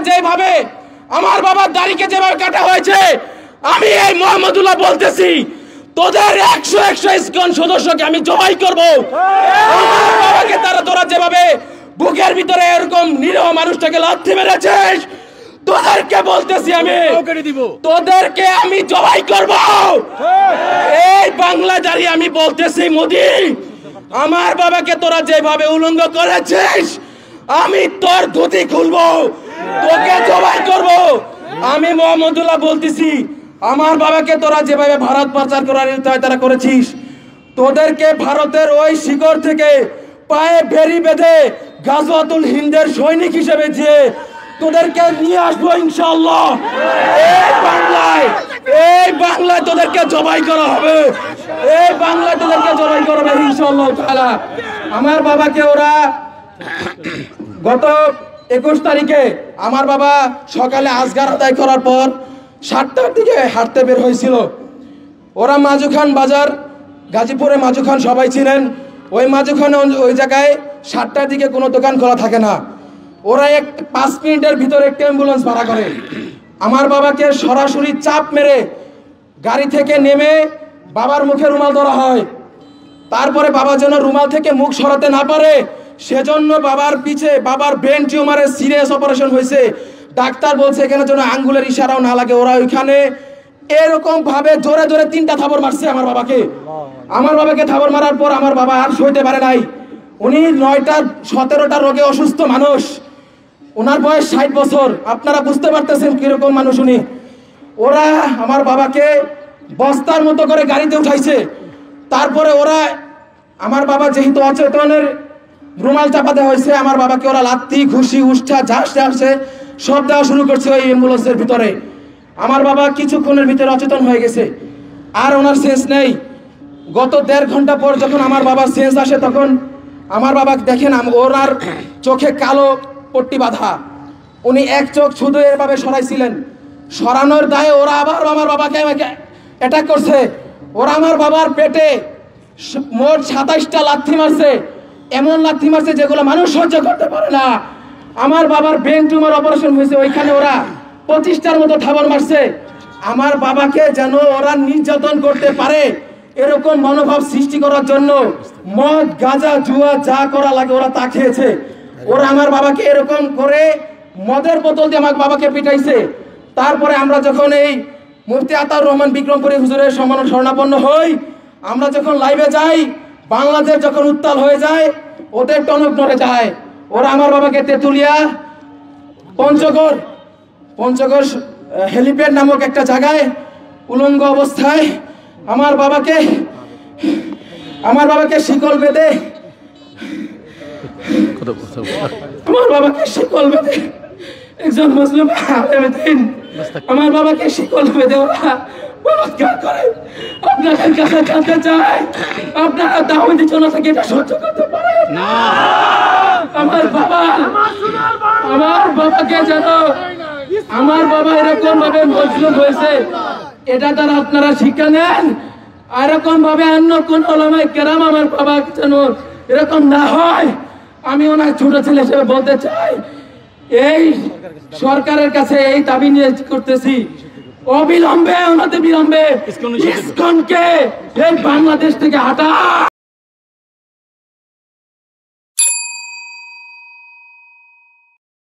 যেভাবে আমার বাবার দাড়িকে যেভাবে কাটা হয়েছে, আমি এই মোহাম্মদুল্লাহ বলতেছি তোদের 100 ইসকন সদস্যকে আমি জবাই করব। আমার বাবাকে তোরা যেভাবে বুকের ভিতরে এরকম নিরীহ মানুষটাকে লাথি মেরেছিস, তোদেরকে বলতেছি আমি তোদেরকে আমি জবাই করব। এই বাংলা দাঁড়িয়ে আমি বলতেছি মোদি, আমার বাবাকে তোরা যেভাবে উলঙ্গ করেছিস, আমি তোর ধুতি খুলবো, তোকে জবাই করব। আমি মোহাম্মদুল্লাহ বলতেছি, আমার বাবাকে তোরা যেভাবে ভারত পাচার করার তারা করেছিস, তোদেরকে ভারতের ওই শিকড় থেকে পায়ে বেরি বেঁধে গাজওয়াতুল হিন্দের সৈনিক হিসেবে যে তোদেরকে নিয়ে আসবো ইনশাআল্লাহ। এই বাংলায় তোদেরকে জবাই করা হবে, এই বাংলায় তোদেরকে জবাই করা হবে ইনশাআল্লাহ তাআলা। আমার বাবাকে ওরা গত 21 তারিখে আমার বাবা সকালে আজগার আদায় করার পর 7টার দিকে হাঁটতে বের হয়েছিল। ওরা মাজুখান বাজার, গাজীপুরে মাজুখান সবাই ছিলেন, ওই মাজুখানে ওই জায়গায় 7টার দিকে কোনো দোকান খোলা থাকে না। ওরা 5 মিনিটের ভিতরে একটা অ্যাম্বুলেন্স ভাড়া করে আমার বাবাকে সরাসরি চাপ মেরে গাড়ি থেকে নেমে বাবার মুখে রুমাল ধরা হয়। তারপরে বাবা যেন রুমাল থেকে মুখ সরাতে না পারে সেজন্য বাবার পিছে বাবার ব্রেন টিউমারের সিরিয়াস অপারেশন হয়েছে। ডাক্তার বলছে এখানে যেন আঙ্গুলের ইশারাও না লাগে। ওরা ওইখানে এরকম ভাবে জোরে জোরে 3টা থাবর মারছে আমার বাবাকে। আমার বাবাকে থাবর মারার পর আমার বাবা আর সইতে পারে নাই। উনি 9-17টা রোগে অসুস্থ মানুষ, ওনার বয়স 60 বছর। আপনারা বুঝতে পারতেছেন কিরকম মানুষ উনি। ওরা আমার বাবাকে বস্তার মতো করে গাড়িতে উঠাইছে। তারপরে ওরা আমার বাবা যেহেতু অচেতনের রুমাল চাপাতে হয়েছে, আমার বাবাকে ওরা লাত্তি ঘুষি উষ্ঠা ঝাঁস আসছে সব দেওয়া শুরু করছে ওই অ্যাম্বুলেন্সের ভিতরে। আমার বাবা কিছুক্ষণের ভিতরে অচেতন হয়ে গেছে, আর ওনার সেন্স নেই। গত 1.5 ঘন্টা পর যখন আমার বাবার সেন্স আসে, তখন আমার বাবা দেখেন ওনার চোখে কালো পট্টি বাঁধা, উনি এক চোখ শুধু এভাবে সরাইছিলেন। সরানোর দায়ে ওরা আবার আমার বাবাকে অ্যাটাক করছে। ওরা আমার বাবার পেটে মোট 27টা লাথি মারছে, এমন লাথি মারছে যেগুলো মানুষ সহ্য করতে পারে না। আমার বাবার ব্রেন টিউমার অপারেশন হয়েছে, ওইখানে ওরা 25টার মতো থাবর মারছে। আমার বাবাকে যেন ওরা নির্যাতন করতে পারে এরকম মনোভাব সৃষ্টি করার জন্য মদ গাঁজা জুয়া যা করা লাগে ওরা তা খেয়েছে। ওরা আমার বাবাকে এরকম করে মদের বোতল দিয়ে আমার বাবাকে পিটাইছে। তারপরে আমরা যখন এই মুফতি আতাউর রহমান বিক্রমপুরী হুজুরের সম্মানে শরণাপন্ন হই, আমরা যখন লাইভে যাই, বাংলাদেশ যখন উত্তাল হয়ে যায়, ওদের টনক নড়ে যায়। ওরা আমার বাবাকে তেতুলিয়া পঞ্চগড় হেলিপ্যাড নামক একটা জায়গায় উলঙ্গ অবস্থায় আমার বাবাকে শিকল বেঁধে একজন মুসলিম আলেম আমার বাবাকে শিকল বেঁধে ওরা বলাৎকার করে। আপনাদের কাছে জানতে চাই, আপনারা দাওয়াতি জনতাকে এটা সহ্য করতে পারেন না? আমার বাবাকে যেন আমার বাবা এরকম ভাবে মজলুম হয়েছে, এটা তারা আপনারা শিক্ষা নেন। এরকম ভাবে অন্য কোন ওলামায়ে কেরাম আমার বাবা যেন এরকম না হয়, আমি ওনার ছোট ছেলে হিসেবে বলতে চাই। এই সরকারের কাছে এই দাবি নিয়ে করতেছি, অবিলম্বে ইসকনকে এই বাংলাদেশ থেকে হটা।